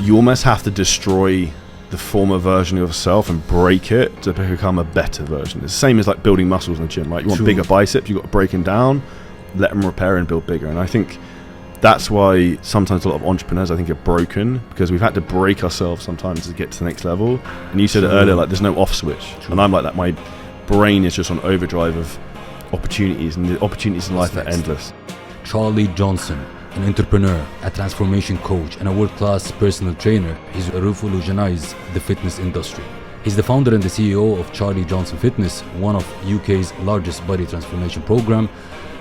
you almost have to destroy the former version of yourself and break it to become a better version. It's the same as like building muscles in the gym, right? You want bigger biceps, you've got to break them down, let them repair and build bigger. And I think that's why sometimes a lot of entrepreneurs, I think, are broken, because we've had to break ourselves sometimes to get to the next level. And you said it earlier, like there's no off switch. And I'm like that. My brain is just on overdrive of opportunities, and the opportunities in life are endless. Charlie Johnson, an entrepreneur, a transformation coach, and a world-class personal trainer, he's revolutionized the fitness industry. He's the founder and the CEO of Charlie Johnson Fitness, one of UK's largest body transformation program,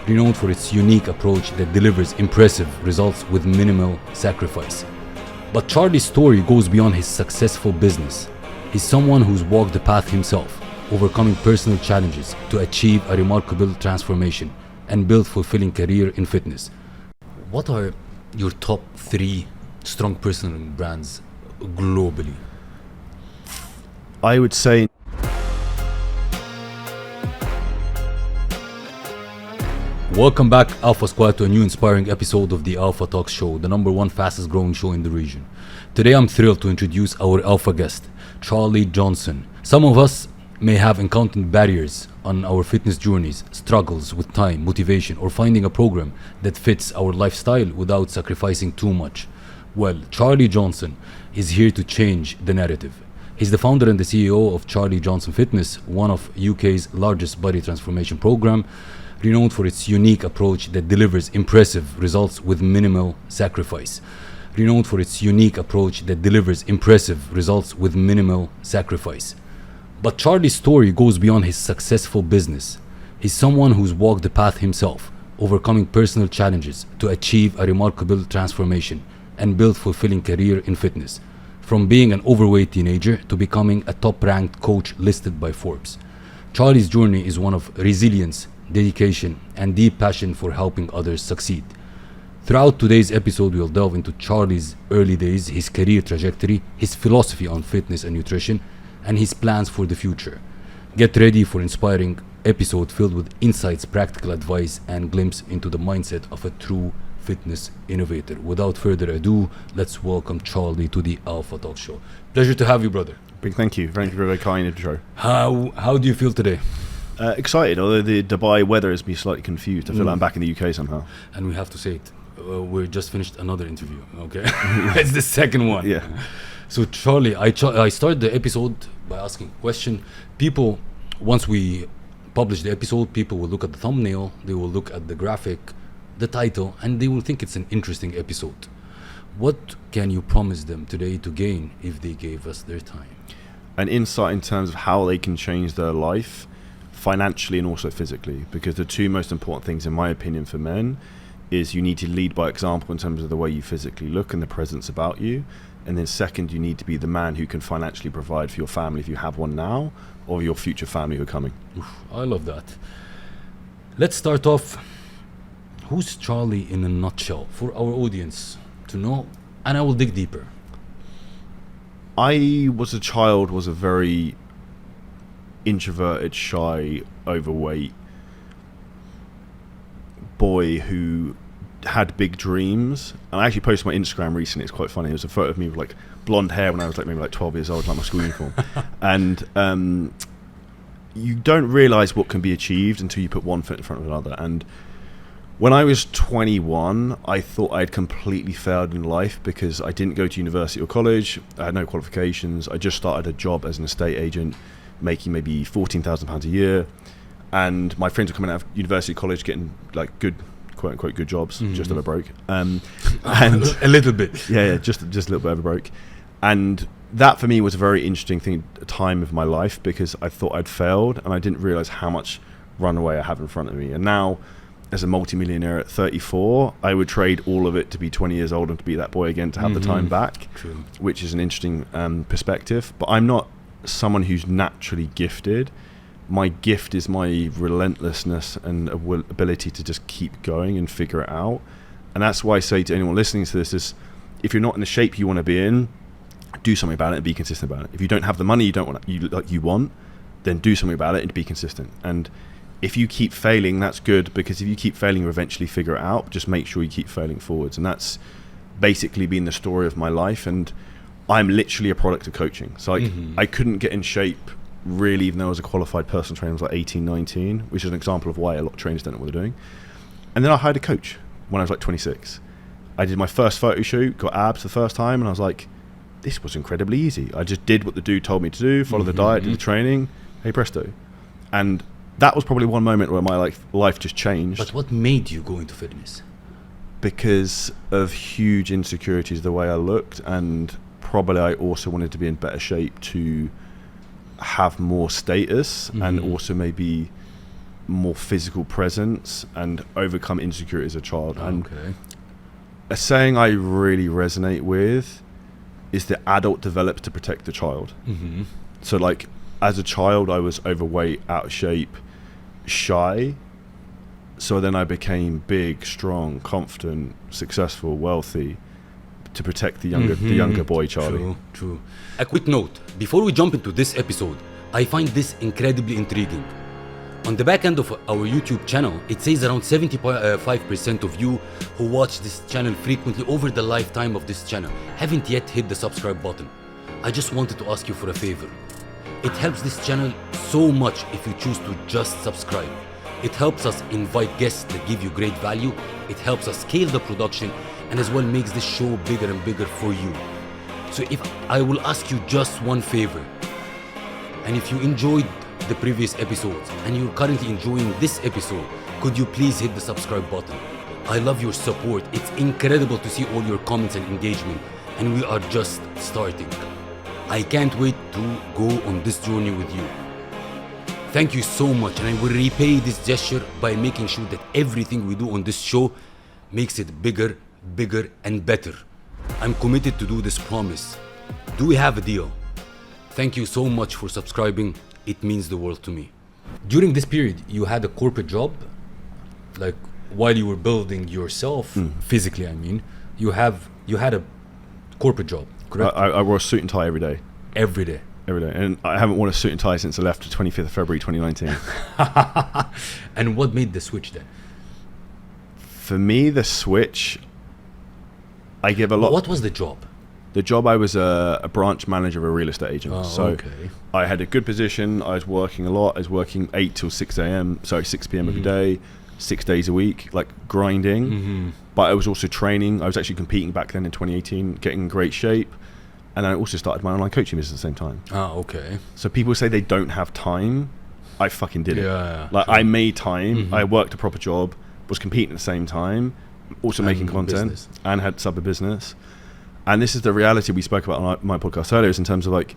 renowned for its unique approach that delivers impressive results with minimal sacrifice. But Charlie's story goes beyond his successful business. He's someone who's walked the path himself, overcoming personal challenges to achieve a remarkable transformation and build fulfilling career in fitness. What are your top 3 strong personal brands globally? I would say Welcome back, Alpha Squad, to a new inspiring episode of the Alpha Talks Show, the #1 fastest growing show in the region. Today I'm thrilled to introduce our Alpha guest, Charlie Johnson. Some of us may have encountered barriers on our fitness journeys, struggles with time, motivation, or finding a program that fits our lifestyle without sacrificing too much. Well, Charlie Johnson is here to change the narrative. He's the founder and the CEO of Charlie Johnson Fitness, one of UK's largest body transformation program, renowned for its unique approach that delivers impressive results with minimal sacrifice. Renowned for its unique approach that delivers impressive results with minimal sacrifice. But Charlie's story goes beyond his successful business. He's someone who's walked the path himself, overcoming personal challenges to achieve a remarkable transformation and build fulfilling career in fitness. From being an overweight teenager to becoming a top-ranked coach listed by Forbes. Charlie's journey is one of resilience, dedication, and deep passion for helping others succeed. Throughout today's episode, we'll delve into Charlie's early days, his career trajectory, his philosophy on fitness and nutrition, and his plans for the future. Get ready for an inspiring episode filled with insights, practical advice, and glimpse into the mindset of a true fitness innovator. Without further ado, let's welcome Charlie to the Alpha Talk Show. Pleasure to have you, brother. big thank you. Thank you for a very kind intro. How do you feel today? Excited, although the Dubai weather has me slightly confused. I feel like I'm back in the UK somehow. And we have to say it. We just finished another interview, okay? It's the second one. Yeah. So Charlie, I started the episode by asking a question. People, once we publish the episode, people will look at the thumbnail, they will look at the graphic, the title, and they will think it's an interesting episode. What can you promise them today to gain if they gave us their time? An insight in terms of how they can change their life financially and also physically, because the two most important things in my opinion for men is you need to lead by example in terms of the way you physically look and the presence about you, and then second, you need to be the man who can financially provide for your family if you have one now, or your future family who are coming. Oof, I love that. Let's start off. Who's Charlie in a nutshell for our audience to know, and I will dig deeper. I was a very introverted, shy, overweight boy who had big dreams. And I actually posted my Instagram recently. It's quite funny. It was a photo of me with like blonde hair when I was like maybe like 12 years old, like my school uniform. And you don't realize what can be achieved until you put one foot in front of another. And when I was 21, I thought I'd completely failed in life because I didn't go to university or college. I had no qualifications. I just started a job as an estate agent, making maybe £14,000 a year. And my friends were coming out of university, college, getting like good, quote unquote, good jobs, just over broke. And a little bit. Yeah, just a little bit over broke. And that for me was a very interesting thing, time of my life, because I thought I'd failed and I didn't realize how much runway I have in front of me. And now, as a multimillionaire at 34, I would trade all of it to be 20 years old and to be that boy again, to have the time back. True. Which is an interesting perspective. But I'm not someone who's naturally gifted. My gift is my relentlessness and ability to just keep going and figure it out. And that's why I say to anyone listening to this is, if you're not in the shape you want to be in, do something about it and be consistent about it. If you don't have the money you want, then do something about it and be consistent. And if you keep failing, that's good, because if you keep failing, you eventually figure it out. Just make sure you keep failing forwards. And that's basically been the story of my life. And I'm literally a product of coaching. So like, I couldn't get in shape really, even though I was a qualified personal trainer. I was like 18, 19, which is an example of why a lot of trainers don't know what they're doing. And then I hired a coach when I was like 26. I did my first photo shoot, got abs the first time, and I was like, this was incredibly easy. I just did what the dude told me to do, follow the diet, did the training, hey presto. And that was probably one moment where my life just changed. But what made you go into fitness? Because of huge insecurities, the way I looked, and probably I also wanted to be in better shape to have more status and also maybe more physical presence and overcome insecurity as a child. And a saying I really resonate with is the adult develops to protect the child. So like as a child I was overweight, out of shape, shy. So then I became big, strong, confident, successful, wealthy to protect the younger boy Charlie. True. A quick note, before we jump into this episode, I find this incredibly intriguing. On the back end of our YouTube channel, it says around 75% of you who watch this channel frequently over the lifetime of this channel haven't yet hit the subscribe button. I just wanted to ask you for a favor. It helps this channel so much if you choose to just subscribe. It helps us invite guests that give you great value. It helps us scale the production and as well makes this show bigger and bigger for you. So if I will ask you just one favor, and if you enjoyed the previous episodes and you're currently enjoying this episode, could you please hit the subscribe button? I love your support. It's incredible to see all your comments and engagement, and we are just starting. I can't wait to go on this journey with you. Thank you so much, and I will repay this gesture by making sure that everything we do on this show makes it bigger, and better. I'm committed to do this promise. Do we have a deal? Thank you so much for subscribing. It means the world to me. During this period, you had a corporate job, like while you were building yourself physically. I mean, you had a corporate job, correct? I wore a suit and tie every day. Every day, and I haven't worn a suit and tie since I left the 25th of February 2019. And what made the switch then? For me, the switch, I give a lot. What was the job? The job, I was a branch manager of a real estate agent. I had a good position. I was working a lot. I was working 8 till 6 p.m. every day, 6 days a week, like grinding. But I was also training. I was actually competing back then in 2018, getting in great shape. And then I also started my online coaching business at the same time. So people say they don't have time. I fucking did it. I made time. I worked a proper job, was competing at the same time, also making content, and had sub a business. And this is the reality we spoke about on my podcast earlier, is in terms of like,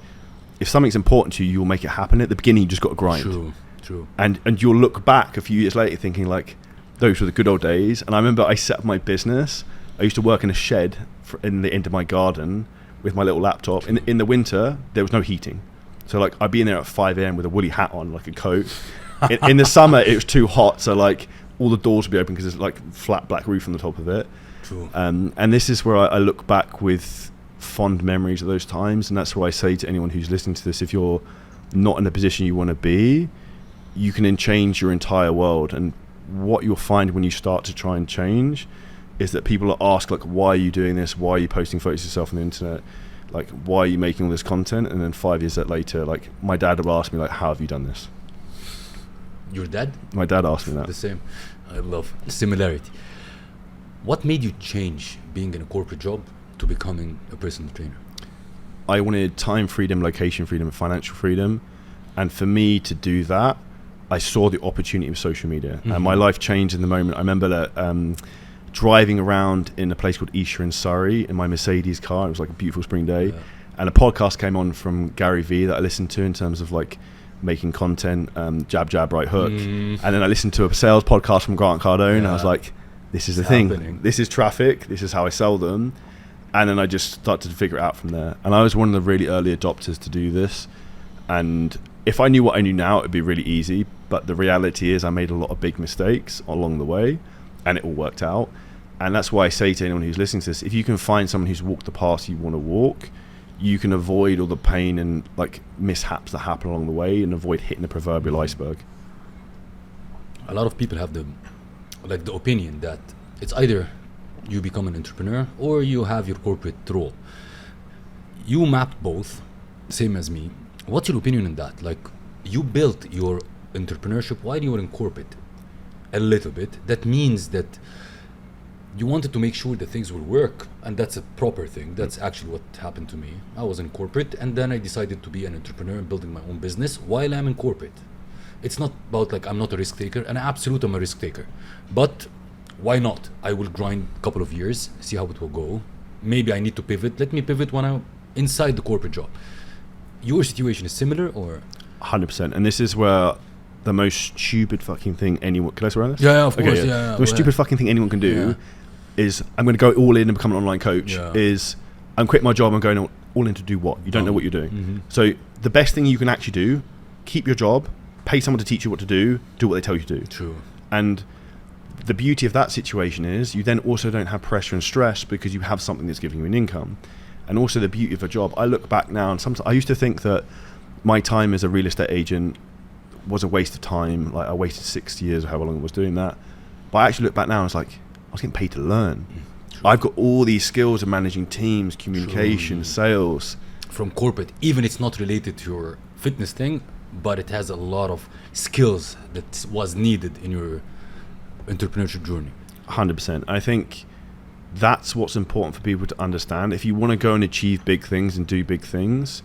if something's important to you, you'll make it happen. At the beginning, you just got to grind. True. And you'll look back a few years later thinking like, those were the good old days. And I remember I set up my business. I used to work in a shed in the end of my garden with my little laptop. In the winter, there was no heating. So like, I'd be in there at 5 a.m. with a woolly hat on, like a coat. in the summer, it was too hot. So like, all the doors would be open because there's like flat black roof on the top of it. And this is where I look back with fond memories of those times, and that's why I say to anyone who's listening to this, if you're not in the position you want to be, you can change your entire world. And what you'll find when you start to try and change is that people ask like, why are you doing this? Why are you posting photos of yourself on the internet? Like, why are you making all this content? And then 5 years later, like, my dad would ask me like, how have you done this? Your dad? My dad asked me that. The same. I love similarity. What made you change being in a corporate job to becoming a personal trainer? I wanted time freedom, location freedom, and financial freedom. And for me to do that, I saw the opportunity of social media. And my life changed in the moment. I remember that driving around in a place called Esher in Surrey in my Mercedes car. It was like a beautiful spring day. And a podcast came on from Gary Vee that I listened to in terms of like making content, jab, jab, right hook. And then I listened to a sales podcast from Grant Cardone. And I was like, this is the thing. This is traffic. This is how I sell them. And then I just started to figure it out from there. And I was one of the really early adopters to do this. And if I knew what I knew now, it would be really easy. But the reality is I made a lot of big mistakes along the way, and it all worked out. And that's why I say to anyone who's listening to this, if you can find someone who's walked the path you want to walk, you can avoid all the pain and like mishaps that happen along the way and avoid hitting the proverbial iceberg. A lot of people have the opinion that it's either you become an entrepreneur or you have your corporate role. you mapped both, same as me. What's your opinion on that? Like, you built your entrepreneurship while you were in corporate a little bit. That means that you wanted to make sure that things will work, and that's a proper thing. That's actually what happened to me. I was in corporate, and then I decided to be an entrepreneur and building my own business while I'm in corporate. It's not about like I'm not a risk taker, and absolutely I'm a risk taker. But why not? I will grind a couple of years, see how it will go. Maybe I need to pivot. Let me pivot when I'm inside the corporate job. Your situation is similar, or? 100%. And this is where the most stupid fucking thing anyone... Can I swear on this? Yeah, of course. Yeah. The most stupid fucking thing anyone can do is, I'm going to go all in and become an online coach, is I'm quitting my job and going all in to do what? You don't know what you're doing. Mm-hmm. So the best thing you can actually do, keep your job, pay someone to teach you what to do what they tell you to do. True. And the beauty of that situation is you then also don't have pressure and stress because you have something that's giving you an income. And also the beauty of a job, I look back now and sometimes I used to think that my time as a real estate agent was a waste of time. Like I wasted 6 years or however long I was doing that. But I actually look back now and it's like, I was getting paid to learn. True. I've got all these skills of managing teams, communication, sales. From corporate, even it's not related to your fitness thing, but it has a lot of skills that was needed in your entrepreneurship journey. 100%. I think that's what's important for people to understand. If you want to go and achieve big things and do big things,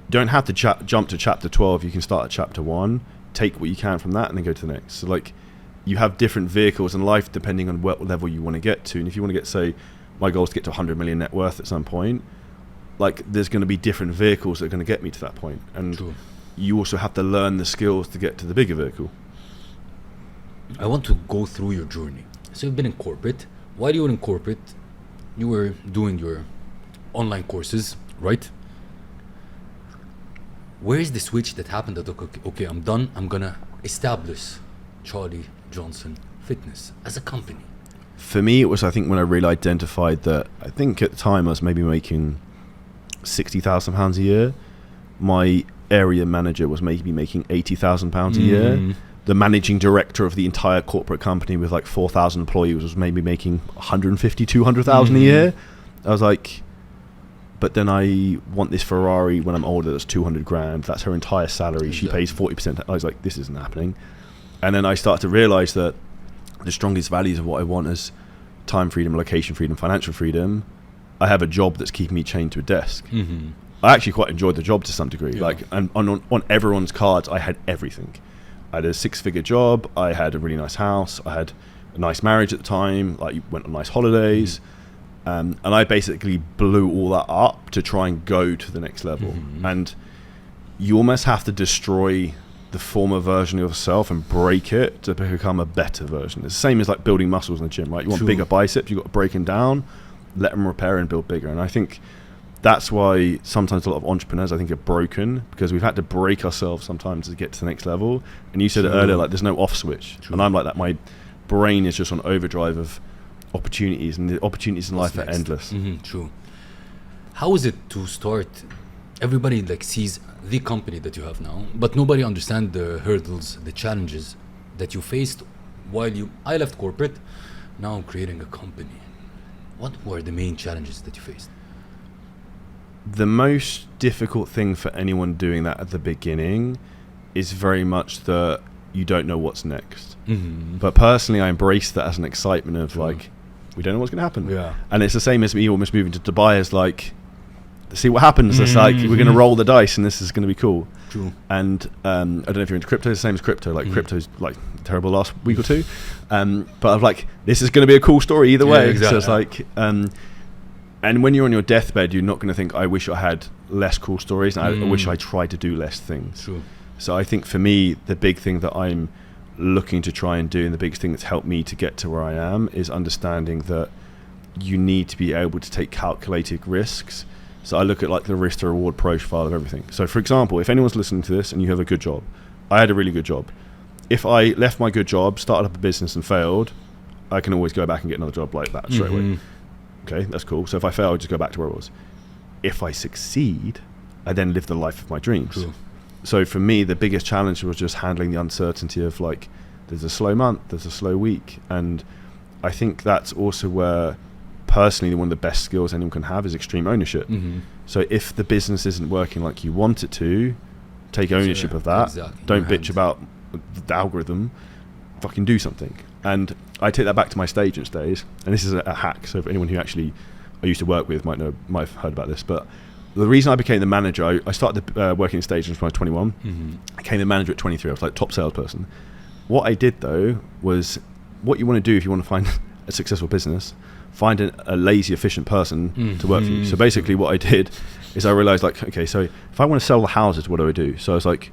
you don't have to jump to chapter 12. You can start at chapter 1, take what you can from that and then go to the next. So like you have different vehicles in life depending on what level you want to get to. And if you want to get, say, my goal is to get to 100 million net worth at some point, like there's going to be different vehicles that are going to get me to that point. And True. You also have to learn the skills to get to the bigger vehicle. I want to go through your journey. So you've been in corporate. While you were in corporate, you were doing your online courses, right? Where is the switch that happened that, okay, I'm done. I'm going to establish Charlie Johnson Fitness as a company? For me, it was, I think, when I really identified that, I think at the time I was maybe making £60,000 a year. My area manager was maybe making £80,000 a year. The managing director of the entire corporate company with like 4,000 employees was maybe making 150, 200,000 a year. I was like, but then I want this Ferrari when I'm older, that's 200 grand. That's her entire salary. She pays 40%. I was like, this isn't happening. And then I started to realize that the strongest values of what I want is time freedom, location freedom, financial freedom. I have a job that's keeping me chained to a desk. I actually quite enjoyed the job to some degree. Yeah. Like, and on everyone's cards, I had everything. I had a 6-figure job. I had a really nice house. I had a nice marriage at the time. Like, went on nice holidays. And I basically blew all that up to try and go to the next level. And you almost have to destroy the former version of yourself and break it to become a better version. It's the same as like building muscles in the gym, right? You want bigger biceps, you've got to break them down, let them repair and build bigger. And I think that's why sometimes a lot of entrepreneurs, I think, are broken, because we've had to break ourselves sometimes to get to the next level. And you said it earlier, like there's no off switch. And I'm like that. My brain is just on overdrive of opportunities, and the opportunities in life are endless. True. How is it to start? Everybody like sees the company that you have now, but nobody understands the hurdles, the challenges that you faced while I left corporate. Now I'm creating a company. What were the main challenges that you faced? The most difficult thing for anyone doing that at the beginning is very much that you don't know what's next. But personally, I embrace that as an excitement of like, we don't know what's going to happen. Yeah. And it's the same as me almost moving to Dubai as like, see what happens. It's like, we're going to roll the dice and this is going to be cool. True. And I don't know if you're into crypto, it's the same as crypto. Like crypto's like terrible last week or two. But I'm like, this is going to be a cool story either way. Exactly. So it's like, and when you're on your deathbed, you're not going to think, I wish I had less cool stories. And I wish I tried to do less things. True. So I think for me, the big thing that I'm looking to try and do, and the biggest thing that's helped me to get to where I am, is understanding that you need to be able to take calculated risks. So I look at like the risk to reward profile of everything. So for example, if anyone's listening to this and you have a good job, I had a really good job. If I left my good job, started up a business and failed, I can always go back and get another job like that straight away. Okay, that's cool. So if I fail, I just go back to where I was. If I succeed, I then live the life of my dreams. True. So for me, the biggest challenge was just handling the uncertainty of like, there's a slow month, there's a slow week. And I think that's also where personally, one of the best skills anyone can have is extreme ownership. So if the business isn't working like you want it to, take ownership of that. Exactly. Don't bitch about the algorithm. Fucking do something. And I take that back to my stage agents days, and this is a hack. So for anyone who actually I used to work with might have heard about this, but the reason I became the manager, I started working in stage agents when I was 21. I became the manager at 23. I was like top salesperson. What I did though was, what you want to do if you want to find a successful business, find a lazy, efficient person to work for you. So basically what I did is I realized, like, okay, so if I want to sell the houses, what do I do? So I was like,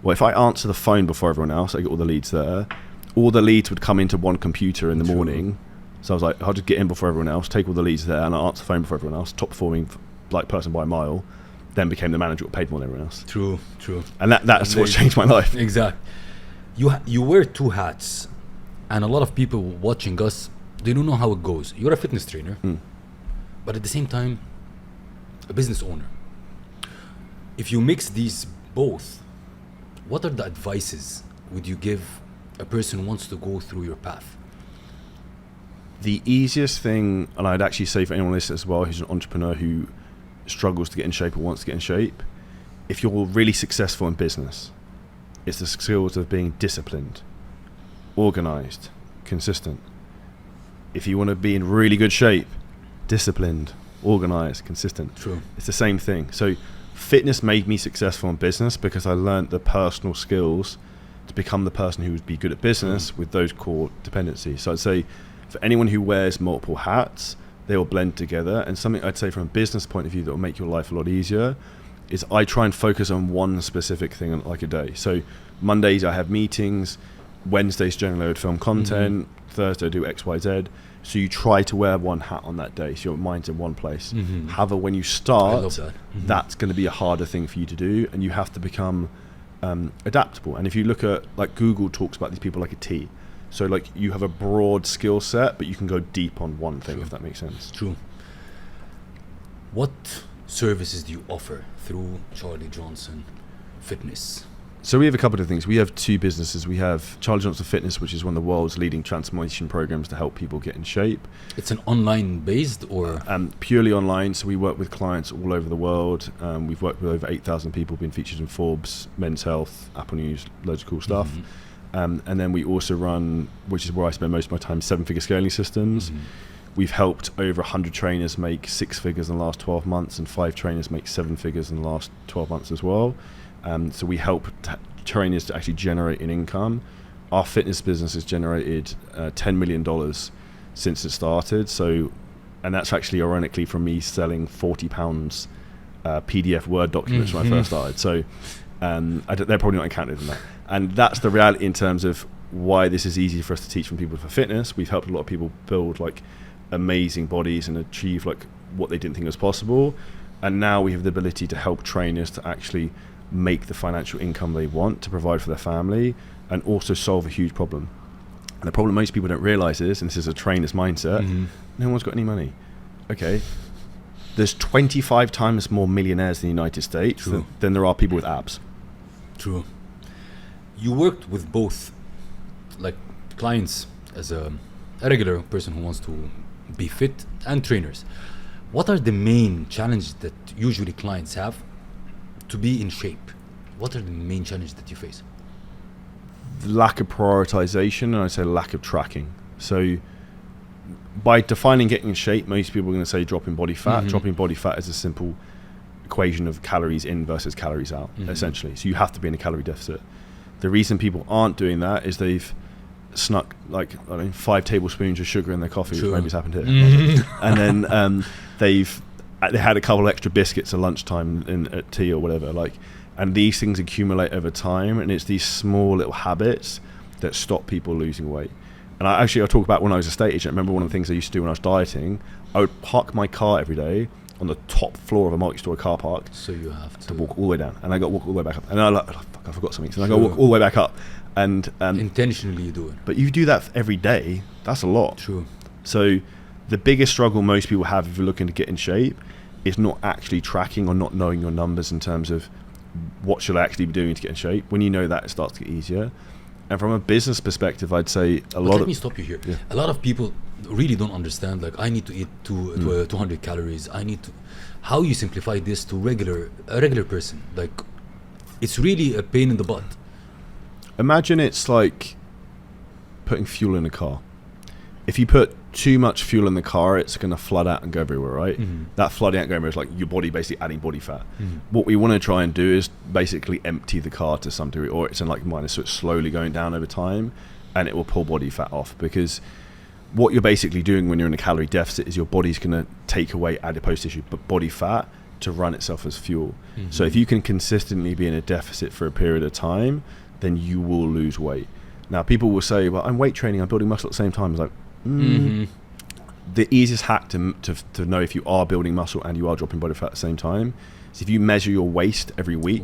well, if I answer the phone before everyone else, I get all the leads there. All the leads would come into one computer in the morning. So I was like, I'll just get in before everyone else, take all the leads there, and I'll answer the phone before everyone else. Top performing like person by a mile. Then became the manager, paid more than everyone else. True. And that's what changed my life. Exactly. You wear two hats, and a lot of people watching us, they don't know how it goes. You're a fitness trainer, but at the same time, a business owner. If you mix these both, what are the advices would you give a person who wants to go through your path? The easiest thing, and I'd actually say for anyone listening as well who's an entrepreneur who struggles to get in shape or wants to get in shape, if you're really successful in business, it's the skills of being disciplined, organized, consistent. If you want to be in really good shape, disciplined, organized, consistent. True. It's the same thing. So fitness made me successful in business because I learned the personal skills to become the person who would be good at business with those core dependencies. So I'd say for anyone who wears multiple hats, they will blend together. And something I'd say from a business point of view that will make your life a lot easier is I try and focus on one specific thing like a day. So Mondays I have meetings, Wednesdays generally I would film content, Thursday I do X, Y, Z. So you try to wear one hat on that day, so your mind's in one place. However, when you start, that's going to be a harder thing for you to do, and you have to become adaptable. And if you look at, like, Google talks about these people like a T. So like you have a broad skill set, but you can go deep on one thing, if that makes sense. True. What services do you offer through Charlie Johnson Fitness? So we have a couple of things. We have two businesses. We have Charlie Johnson Fitness, which is one of the world's leading transformation programs to help people get in shape. It's an online based or? Purely online. So we work with clients all over the world. We've worked with over 8,000 people, been featured in Forbes, Men's Health, Apple News, loads of cool stuff. And then we also run, which is where I spend most of my time, 7-figure scaling systems. We've helped over 100 trainers make 6 figures in the last 12 months and 5 trainers make 7 figures in the last 12 months as well. So we help trainers to actually generate an income. Our fitness business has generated $10 million since it started. So, and that's actually ironically from me selling £40 PDF Word documents when I first started. So they're probably not encountered in that. And that's the reality in terms of why this is easy for us to teach from people for fitness. We've helped a lot of people build like amazing bodies and achieve like what they didn't think was possible. And now we have the ability to help trainers to actually make the financial income they want to provide for their family and also solve a huge problem. And the problem most people don't realize is, and this is a trainer's mindset, no one's got any money. Okay, there's 25 times more millionaires in the United States than there are people with abs. True. You worked with both, like, clients as a regular person who wants to be fit and trainers. What are the main challenges that usually clients have to be in shape? What are the main challenges that you face? The lack of prioritization, and I say lack of tracking. So by defining getting in shape, most people are going to say dropping body fat. Dropping body fat is a simple equation of calories in versus calories out, essentially. So you have to be in a calorie deficit. The reason people aren't doing that is they've snuck like 5 tablespoons of sugar in their coffee, which maybe has happened here. And then they had a couple extra biscuits at lunchtime at tea or whatever, like, and these things accumulate over time, and it's these small little habits that stop people losing weight. And I'll talk about when I was a estate agent. I remember one of the things I used to do when I was dieting, I would park my car every day on the top floor of a multi-story car park. So you have to walk all the way down, and I got to walk all the way back up, and I like, fuck, I forgot something, so I got to walk all the way back up. And intentionally you do it. But you do that every day, that's a lot. True. So the biggest struggle most people have if you're looking to get in shape is not actually tracking or not knowing your numbers in terms of what should I actually be doing to get in shape. When you know that, it starts to get easier. And from a business perspective, I'd say let me stop you here. Yeah. A lot of people really don't understand. Like, I need to eat 200 calories. I need to. How you simplify this to a regular person? Like, it's really a pain in the butt. Imagine it's like putting fuel in a car. If you put too much fuel in the car, it's going to flood out and go everywhere, right? That flooding out and going everywhere is like your body basically adding body fat. What we want to try and do is basically empty the car to some degree, or it's in like minus, so it's slowly going down over time, and it will pull body fat off. Because what you're basically doing when you're in a calorie deficit is your body's going to take away adipose tissue, but body fat, to run itself as fuel. So if you can consistently be in a deficit for a period of time, then you will lose weight. Now, people will say, well, I'm weight training, I'm building muscle at the same time. It's like, the easiest hack to know if you are building muscle and you are dropping body fat at the same time is if you measure your waist every week,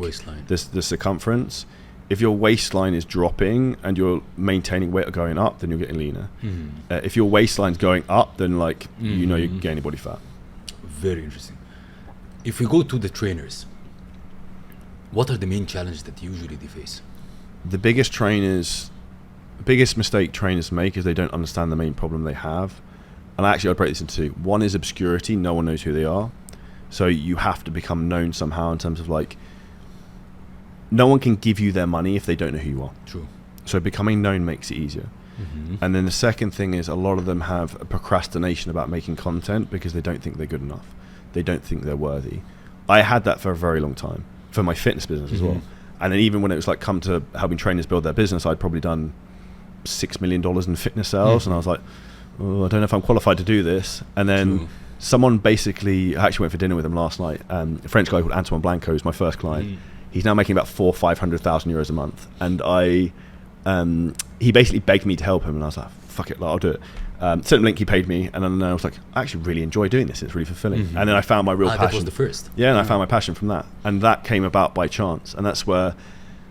the circumference. If your waistline is dropping and you're maintaining weight or going up, then you're getting leaner. If your waistline's going up, then like you know you're gaining body fat. Very interesting. If we go to the trainers, what are the main challenges that usually they face? The biggest mistake trainers make is they don't understand the main problem they have. And actually, I'd break this into two. One is obscurity. No one knows who they are. So you have to become known somehow in terms of like, no one can give you their money if they don't know who you are. True. So becoming known makes it easier. And then the second thing is a lot of them have a procrastination about making content because they don't think they're good enough. They don't think they're worthy. I had that for a very long time, for my fitness business as well. And then even when it was like come to helping trainers build their business, I'd probably done $6 million in fitness sales. And I was like, oh, I don't know if I'm qualified to do this. And then someone basically, I actually went for dinner with him last night. A French guy called Antoine Blanco is my first client. He's now making about 400,000 euros a month. And he basically begged me to help him. And I was like, fuck it, I'll do it. Sent him a link, he paid me. And then I was like, I actually really enjoy doing this. It's really fulfilling. And then I found my real passion. That was the first. Yeah, and I found my passion from that. And that came about by chance. And that's where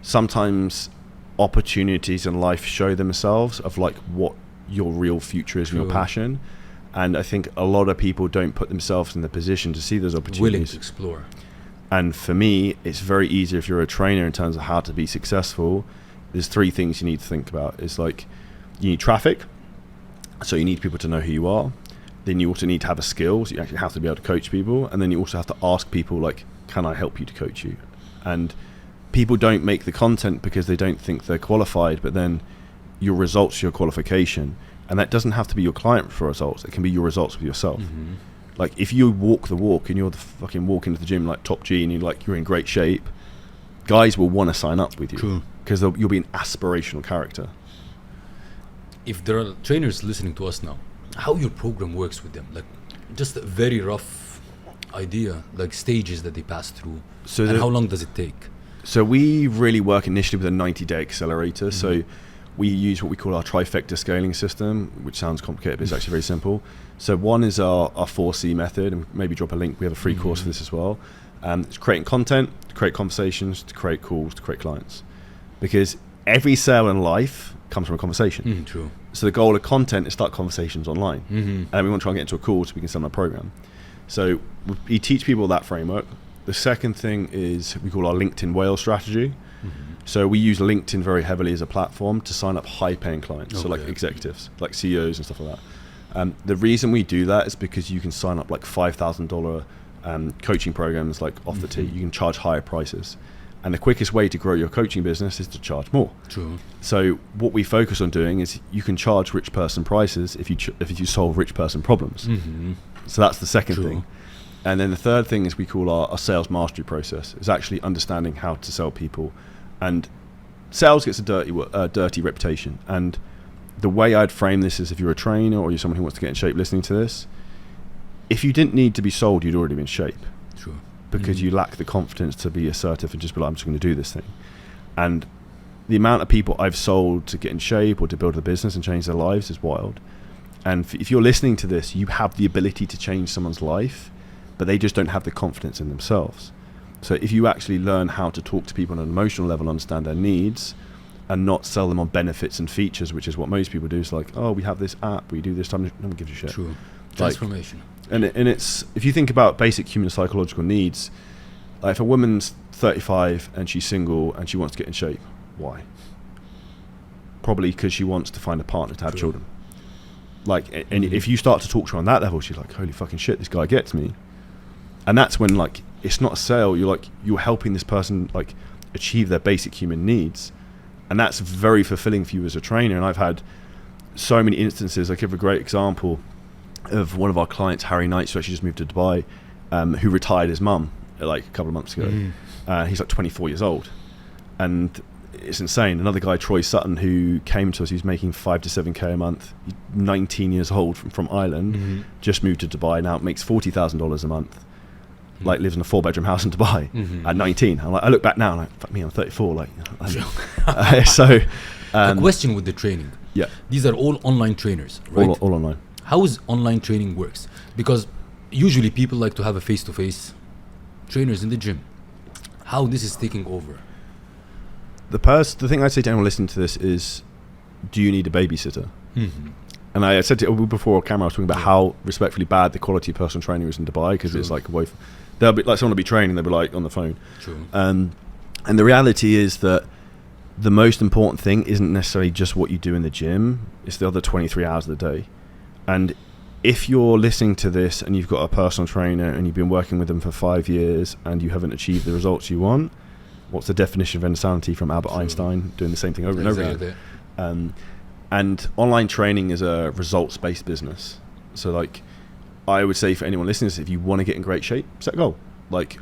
sometimes opportunities in life show themselves of like what your real future is and your passion. And I think a lot of people don't put themselves in the position to see those opportunities. Willing to explore. And for me, it's very easy if you're a trainer in terms of how to be successful. There's three things you need to think about. It's like you need traffic. So you need people to know who you are. Then you also need to have a skill. So you actually have to be able to coach people. And then you also have to ask people like, can I help you to coach you? And people don't make the content because they don't think they're qualified, but then your results, your qualification. And that doesn't have to be your client for results. It can be your results with yourself. Like if you walk the walk and you're the fucking walk into the gym like top G and you're in great shape, guys will want to sign up with you because you'll be an aspirational character. If there are trainers listening to us now, how your program works with them, like just a very rough idea, like stages that they pass through, and how long does it take? So we really work initially with a 90-day accelerator. So we use what we call our trifecta scaling system, which sounds complicated, but it's actually very simple. So one is our 4C method, and maybe drop a link. We have a free course for this as well. It's creating content, to create conversations, to create calls, to create clients. Because every sale in life comes from a conversation. True. So the goal of content is start conversations online. And we want to try and get into a call so we can sell our program. So we teach people that framework. The second thing is we call our LinkedIn whale strategy. So we use LinkedIn very heavily as a platform to sign up high-paying clients, so like executives, like CEOs and stuff like that. The reason we do that is because you can sign up like $5,000 coaching programs like off the tee. You can charge higher prices. And the quickest way to grow your coaching business is to charge more. True. So what we focus on doing is you can charge rich person prices if you solve rich person problems. So that's the second thing. And then the third thing is we call our sales mastery process. It's actually understanding how to sell people. And sales gets a dirty reputation. And the way I'd frame this is if you're a trainer or you're someone who wants to get in shape listening to this, if you didn't need to be sold, you'd already be in shape. True. Because you lack the confidence to be assertive and just be like, I'm just going to do this thing. And the amount of people I've sold to get in shape or to build a business and change their lives is wild. And if you're listening to this, you have the ability to change someone's life, but they just don't have the confidence in themselves. So if you actually learn how to talk to people on an emotional level, understand their needs, and not sell them on benefits and features, which is what most people do. It's like, oh, we have this app, we do this time, no one gives a shit. True. Transformation. And it's, if you think about basic human psychological needs, like if a woman's 35 and she's single and she wants to get in shape, why? Probably because she wants to find a partner to have children. Like, and if you start to talk to her on that level, she's like, holy fucking shit, this guy gets me. And that's when, like, it's not a sale. You're helping this person, like, achieve their basic human needs. And that's very fulfilling for you as a trainer. And I've had so many instances. I give a great example of one of our clients, Harry Knight, who actually just moved to Dubai, who retired his mum like a couple of months ago. He's like 24 years old. And it's insane. Another guy, Troy Sutton, who came to us, he's making 5 to 7k a month. He's 19 years old from Ireland, just moved to Dubai now, makes $40,000 a month. Like, lives in a 4-bedroom house in Dubai at 19. I'm like, I look back now and like, fuck me, I'm 34. Like, a question with the training. Yeah, these are all online trainers, right? All online. How is online training works? Because usually people like to have a face-to-face trainers in the gym. How this is taking over? The thing I'd say to anyone listening to this is, do you need a babysitter? And I said to you before camera, I was talking about how respectfully bad the quality of personal training is in Dubai, because it's like they'll be like, someone will be training, they'll be like on the phone. True. And the reality is that the most important thing isn't necessarily just what you do in the gym, it's the other 23 hours of the day. And if you're listening to this and you've got a personal trainer and you've been working with them for 5 years and you haven't achieved the results you want, what's the definition of insanity from Albert Einstein, doing the same thing over and over again? And online training is a results-based business. So, like, I would say for anyone listening to this, if you want to get in great shape, set a goal. Like,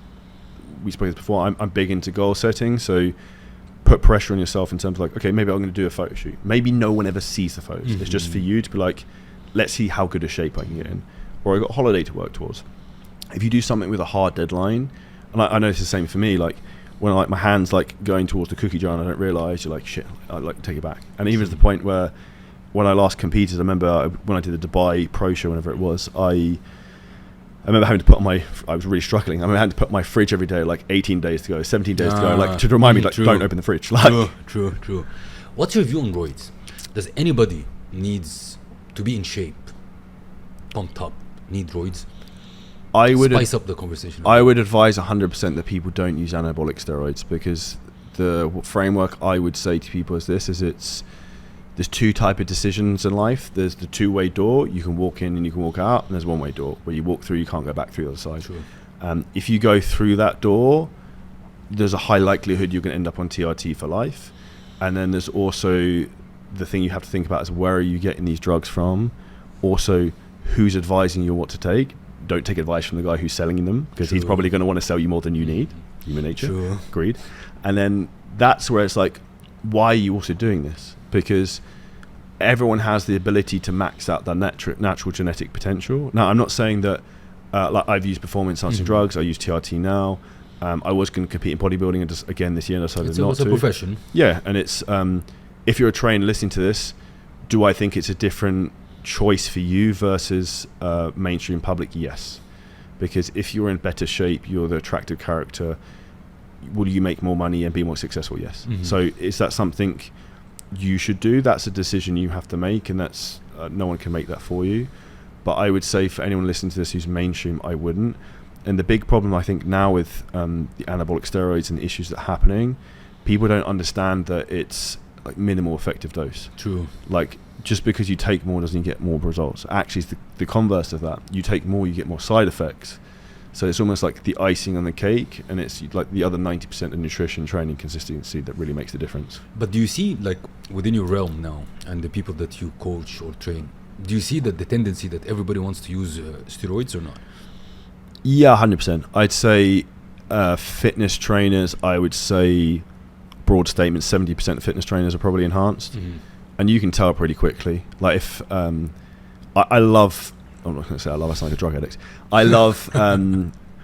we spoke this before, I'm big into goal setting, so put pressure on yourself in terms of like, okay, maybe I'm going to do a photo shoot. Maybe no one ever sees the photos. It's just for you to be like, let's see how good a shape I can get in. Or I got a holiday to work towards. If you do something with a hard deadline, and I know it's the same for me, like, when like my hand's like going towards the cookie jar and I don't realise, you're like, shit, I'd like to take it back. And even to the point where when I last competed, I remember when I did the Dubai Pro Show, whenever it was, I remember having to put I was really struggling. I remember having to put my fridge every day, like 18 days to go, 17 days to go, like to remind me, like, don't open the fridge. Like, True. What's your view on roids? Does anybody needs to be in shape, pumped up, need roids? I would spice up the conversation. I would advise 100% that people don't use anabolic steroids, because the framework I would say to people is this: there's two type of decisions in life. There's the two-way door, you can walk in and you can walk out, and there's one-way door where you walk through, you can't go back through the other side. True. If you go through that door, there's a high likelihood you're going to end up on TRT for life. And then there's also the thing you have to think about is, where are you getting these drugs from? Also, who's advising you what to take? Don't take advice from the guy who's selling them, because he's probably going to want to sell you more than you need. Human nature, greed. And then that's where it's like, why are you also doing this? Because everyone has the ability to max out their natural genetic potential. Now, I'm not saying that like, I've used performance enhancing drugs. I use TRT now. I was going to compete in bodybuilding, and just again this year I decided not to. It's a profession. Yeah, and it's if you're a trainer listening to this, do I think it's a different choice for you versus mainstream public? Yes, because if you're in better shape, you're the attractive character, will you make more money and be more successful? Yes. So is that something you should do? That's a decision you have to make, and that's no one can make that for you. But I would say for anyone listening to this who's mainstream, I wouldn't. And the big problem I think now with the anabolic steroids and the issues that are happening, people don't understand that it's like minimal effective dose. True. Like, just because you take more doesn't get more results. Actually, it's the converse of that. You take more, you get more side effects. So it's almost like the icing on the cake, and it's like the other 90% of nutrition, training, consistency that really makes the difference. But do you see, like, within your realm now, and the people that you coach or train, do you see that the tendency that everybody wants to use steroids or not? Yeah, 100%. I'd say fitness trainers, I would say, broad statement, 70% of fitness trainers are probably enhanced. And you can tell pretty quickly. Like, if I love, I'm not going to say I love, I sound like a drug addict. I love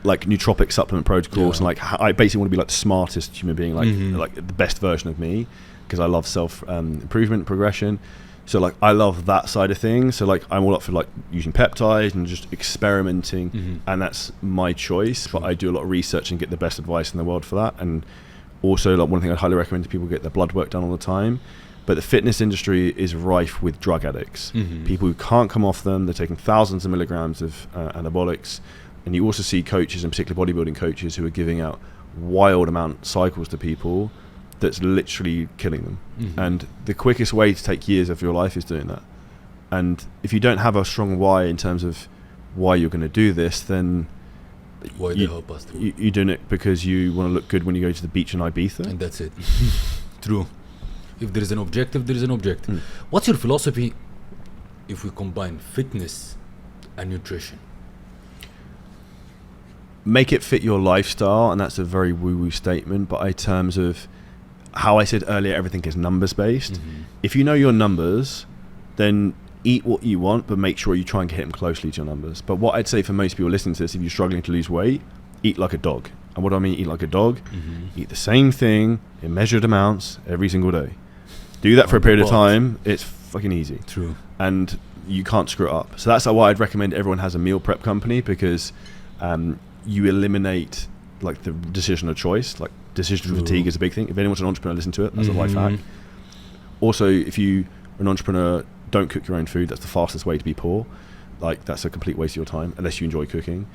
like nootropic supplement protocols, and like I basically want to be like the smartest human being, like the best version of me, because I love self improvement, progression. So like I love that side of things. So like I'm all up for like using peptides and just experimenting, and that's my choice. But I do a lot of research and get the best advice in the world for that. And also, like, one thing I'd highly recommend to people, get their blood work done all the time. But the fitness industry is rife with drug addicts, people who can't come off them. They're taking thousands of milligrams of anabolics. And you also see coaches, and particularly bodybuilding coaches, who are giving out wild amount cycles to people that's literally killing them. And the quickest way to take years of your life is doing that. And if you don't have a strong why in terms of why you're going to do this, then Why they help us through. you're doing it because you want to look good when you go to the beach in Ibiza. And that's it. True. If there is an objective, there is an objective. What's your philosophy if we combine fitness and nutrition? Make it fit your lifestyle, and that's a very woo-woo statement, but in terms of how I said earlier, everything is numbers based. If you know your numbers, then eat what you want, but make sure you try and hit them closely to your numbers. But what I'd say for most people listening to this, if you're struggling to lose weight, eat like a dog. And what do I mean eat like a dog? Eat the same thing in measured amounts every single day. Do that for a period of time. It's fucking easy. True. And you can't screw it up. So that's why I'd recommend everyone has a meal prep company, because you eliminate like the decision of choice. Like decision fatigue is a big thing. If anyone's an entrepreneur, listen to it. That's a life hack. Also, if you're an entrepreneur, don't cook your own food. That's the fastest way to be poor. Like that's a complete waste of your time unless you enjoy cooking.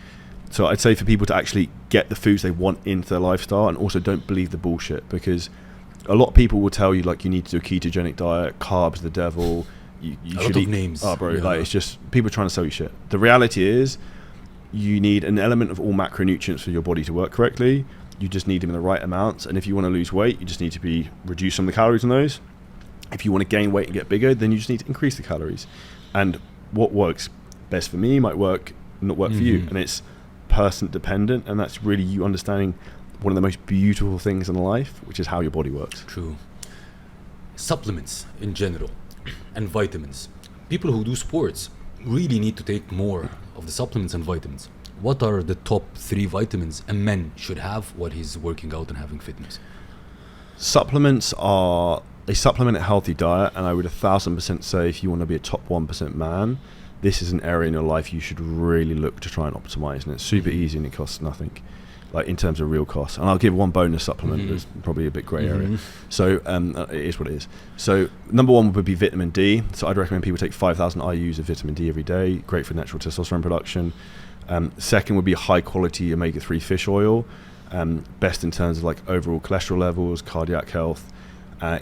So I'd say for people to actually get the foods they want into their lifestyle, and also don't believe the bullshit, because a lot of people will tell you like you need to do a ketogenic diet, carbs the devil. You a should lot eat of names. Oh, bro, like it's just people trying to sell you shit. The reality is, you need an element of all macronutrients for your body to work correctly. You just need them in the right amounts, and if you want to lose weight, you just need to reduce some of the calories in those. If you want to gain weight and get bigger, then you just need to increase the calories. And what works best for me might not work for you, and it's person dependent, and that's really you understanding one of the most beautiful things in life, which is how your body works. True. Supplements in general and vitamins. People who do sports really need to take more of the supplements and vitamins. What are the top 3 vitamins a man should have while he's working out and having fitness? Supplements are a supplement a healthy diet, and I would 1000% say if you want to be a top 1% man, this is an area in your life you should really look to try and optimize, and it's super easy and it costs nothing, like in terms of real costs. And I'll give one bonus supplement that's probably a bit grey area. So it is what it is. So number 1 would be vitamin D. So I'd recommend people take 5,000 IUs of vitamin D every day. Great for natural testosterone production. Second would be high quality omega-3 fish oil. Best in terms of like overall cholesterol levels, cardiac health.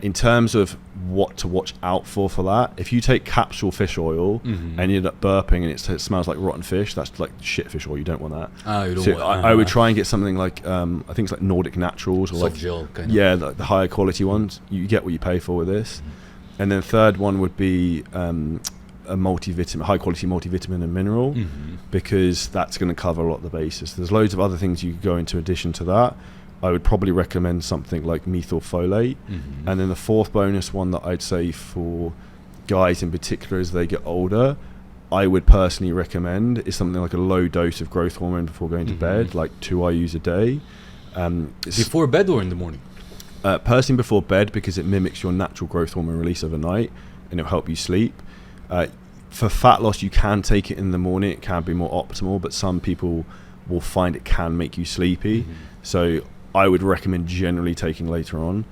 In terms of what to watch out for that, if you take capsule fish oil and you end up burping and it smells like rotten fish, that's like shit fish oil. You don't want that. You don't so want I would try and get something like I think it's like Nordic Naturals or soft like gel kind of. Yeah, the higher quality ones. You get what you pay for with this. And then third one would be a multivitamin, high quality multivitamin and mineral, because that's going to cover a lot of the bases. There's loads of other things you could go into addition to that. I would probably recommend something like methylfolate. And then the fourth bonus one that I'd say for guys in particular as they get older, I would personally recommend is something like a low dose of growth hormone before going to bed, like 2 IUs a day. Before bed or in the morning? Personally before bed, because it mimics your natural growth hormone release overnight and it'll help you sleep. For fat loss, you can take it in the morning. It can be more optimal, but some people will find it can make you sleepy. So I would recommend generally taking later on.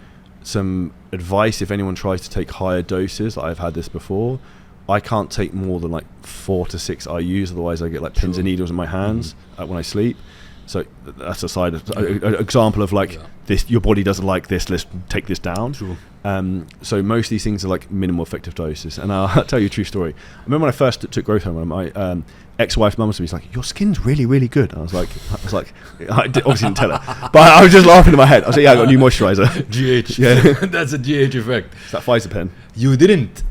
Some advice, if anyone tries to take higher doses, I've had this before, I can't take more than like 4 to 6 IUs, otherwise I get like pins and needles in my hands when I sleep. So that's a side example of like this, your body doesn't like this, let's take this down. So most of these things are like minimal effective doses. And I'll tell you a true story. I remember when I first took growth hormone, my ex-wife mum was like, your skin's really, really good. And I was like, obviously didn't tell her, but I was just laughing in my head. I was like, yeah, I got a new moisturizer. GH. Yeah. That's a GH effect. It's that Pfizer pen. You didn't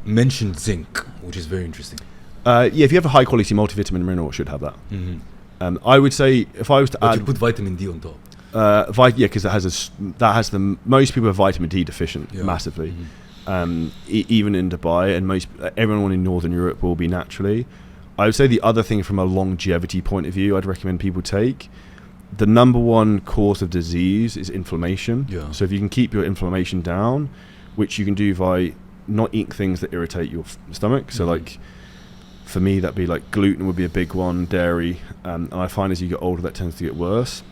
mention zinc, which is very interesting. Yeah, if you have a high quality multivitamin and mineral, it should have that. I would say if I was to add, you put vitamin D on top. Because most people are vitamin D deficient massively. Even in Dubai, and everyone in Northern Europe will be naturally. I would say the other thing from a longevity point of view, I'd recommend people take. The number 1 cause of disease is inflammation. So if you can keep your inflammation down, which you can do by not eating things that irritate your stomach. So like, for me, that'd be like gluten would be a big one, dairy, and I find as you get older that tends to get worse,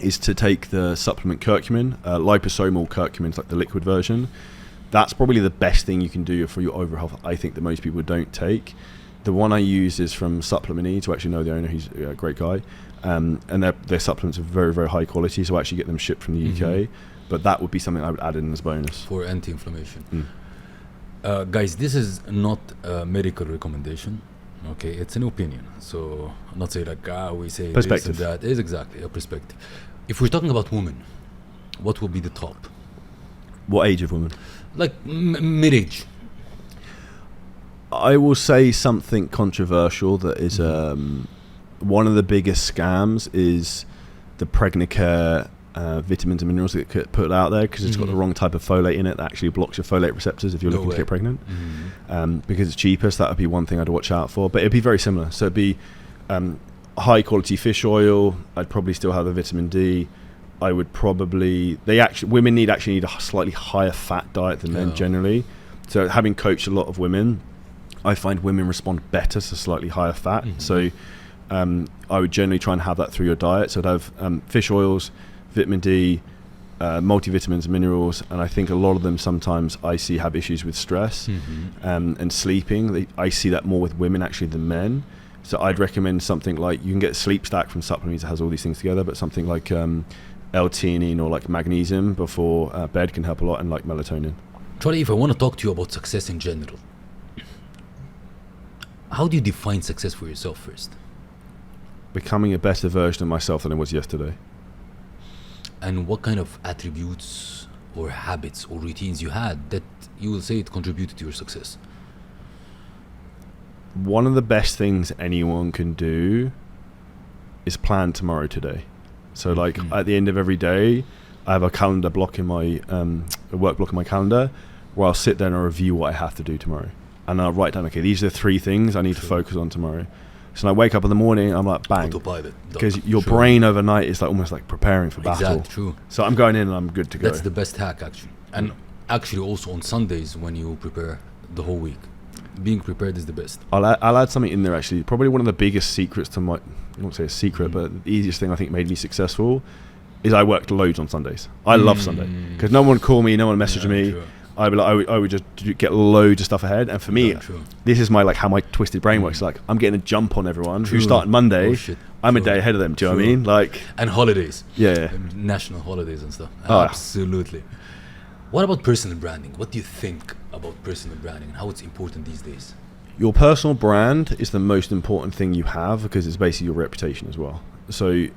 is to take the supplement curcumin, liposomal curcumin, like the liquid version. That's probably the best thing you can do for your overall health, I think, that most people don't take. The one I use is from Supplement E, to actually know the owner, he's a great guy, and their supplements are very, very high quality, so I actually get them shipped from the UK, but that would be something I would add in as a bonus. For anti-inflammation. Guys, this is not a medical recommendation. Okay, it's an opinion. So I'm not saying like we say Perspective. this and that. It is exactly a perspective. If we're talking about women, what will be the top? What age of women? Like mid-age. I will say something controversial that is one of the biggest scams is the Pregnacare vitamins and minerals that get put out there because it's got the wrong type of folate in it that actually blocks your folate receptors if you're looking to get pregnant. Because it's cheaper, so that would be one thing I'd watch out for. But it'd be very similar. So it'd be high quality fish oil. I'd probably still have the vitamin D. I would probably women need a slightly higher fat diet than men generally. So having coached a lot of women, I find women respond better to slightly higher fat. So I would generally try and have that through your diet. So I'd have fish oils, vitamin D, multivitamins and minerals, and I think a lot of them sometimes I see have issues with stress and sleeping. I see that more with women actually than men. So I'd recommend something like, you can get Sleep Stack from supplements that has all these things together, but something like L-theanine or like magnesium before bed can help a lot, and like melatonin. Charlie, if I want to talk to you about success in general, how do you define success for yourself first? Becoming a better version of myself than I was yesterday. And what kind of attributes or habits or routines you had that you will say it contributed to your success? One of the best things anyone can do is plan tomorrow today. So like at the end of every day, I have a calendar block in my, a work block in my calendar where I'll sit there and I'll review what I have to do tomorrow. And I'll write down, okay, these are the 3 things I need to focus on tomorrow. So when I wake up in the morning, I'm like, bang. Autopilot. Because your brain overnight is like almost like preparing for battle. Exactly, true. So I'm going in and I'm good to go. That's the best hack, actually. And actually also on Sundays when you prepare the whole week, being prepared is the best. I'll add something in there actually. Probably one of the biggest secrets to my, I won't say a secret, but the easiest thing I think made me successful is I worked loads on Sundays. I love Sunday because no one would call me, no one messaged me. True. I would just get loads of stuff ahead, and for me, this is my like how my twisted brain works. Like I'm getting a jump on everyone who's starting Monday. I'm a day ahead of them. Do you know what I mean? Like and holidays, yeah, national holidays and stuff. Absolutely. What about personal branding? What do you think about personal branding and how it's important these days? Your personal brand is the most important thing you have because it's basically your reputation as well. So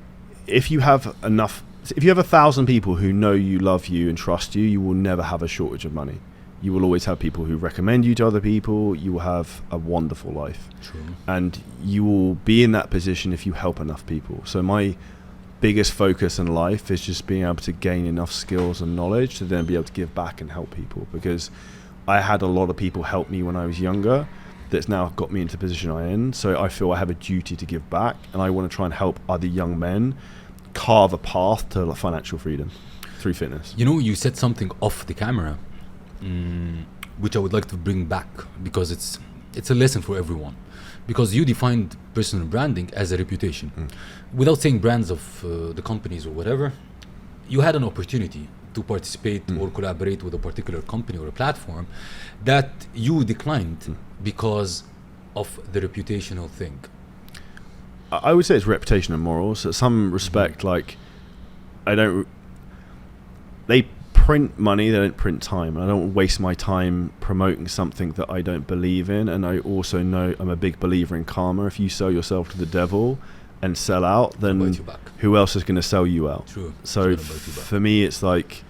if you have 1,000 people who know you, love you and trust you, you will never have a shortage of money. You will always have people who recommend you to other people. You will have a wonderful life. True. And you will be in that position if you help enough people. So my biggest focus in life is just being able to gain enough skills and knowledge to then be able to give back and help people, because I had a lot of people help me when I was younger that's now got me into the position I'm in. So I feel I have a duty to give back, and I want to try and help other young men carve a path to financial freedom through fitness. You know, you said something off the camera, which I would like to bring back because it's a lesson for everyone. Because you defined personal branding as a reputation. Without saying brands of the companies or whatever, you had an opportunity to participate or collaborate with a particular company or a platform that you declined because of the reputational thing. I would say it's reputation and morals. In some respect, like they print money, they don't print time. I don't waste my time promoting something that I don't believe in. And I also know I'm a big believer in karma. If you sell yourself to the devil and sell out, then who else is going to sell you out? True. So for me, it's like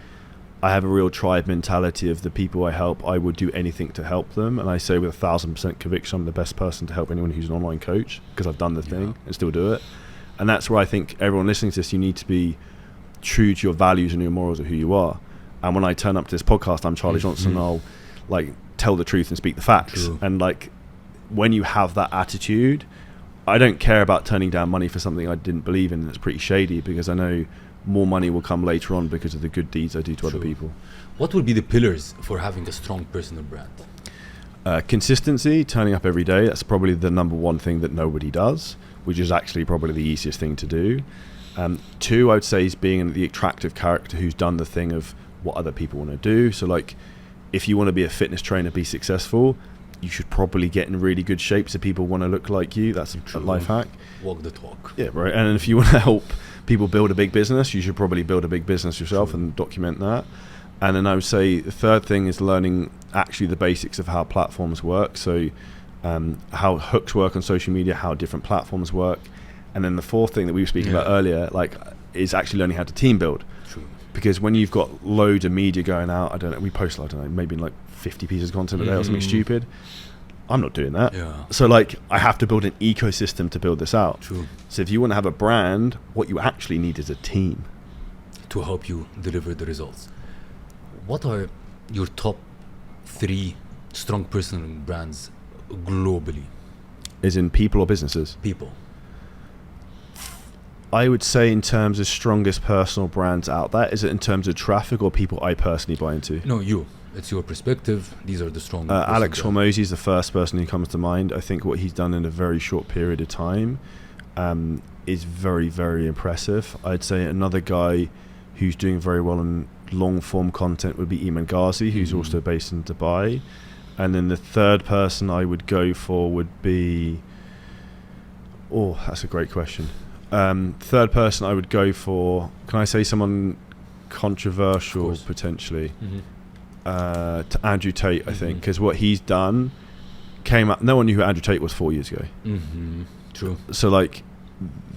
I have a real tribe mentality of the people I help. I would do anything to help them. And I say with 1,000% conviction, I'm the best person to help anyone who's an online coach because I've done the thing and still do it. And that's where I think everyone listening to this, you need to be true to your values and your morals of who you are. And when I turn up to this podcast, I'm Charlie Johnson. I'll like tell the truth and speak the facts. True. And like when you have that attitude, I don't care about turning down money for something I didn't believe in. That's pretty shady, because I know more money will come later on because of the good deeds I do to other people. What would be the pillars for having a strong personal brand? Consistency, turning up every day. That's probably the number one thing that nobody does, which is actually probably the easiest thing to do. 2, I would say, is being the attractive character who's done the thing of what other people want to do. So like if you want to be a fitness trainer, be successful, you should probably get in really good shape so people want to look like you. That's a life hack. Walk the talk. Yeah, right. And if you want to help people build a big business, you should probably build a big business yourself and document that. And then I would say the third thing is learning actually the basics of how platforms work. So how hooks work on social media, how different platforms work. And then the fourth thing that we were speaking about earlier, like, is actually learning how to team build. True. Because when you've got loads of media going out, I don't know, we post, I don't know, maybe like 50 pieces of content a day or something stupid. I'm not doing that. Yeah. So like, I have to build an ecosystem to build this out. True. So if you want to have a brand, what you actually need is a team To help you deliver the results. What are your top 3 strong personal brands globally? Is in people or businesses? People. I would say in terms of strongest personal brands out there, is it in terms of traffic or people I personally buy into? No, you. It's your perspective. These are the strong. Alex Hormozy is the first person who comes to mind. I think what he's done in a very short period of time is very, very impressive. I'd say another guy who's doing very well in long form content would be Iman Ghazi, who's also based in Dubai. And then the third person I would go for would be, that's a great question. Third person I would go for, can I say someone controversial potentially? To Andrew Tate, I think, because what he's done came up, no one knew who Andrew Tate was 4 years ago. True. So like,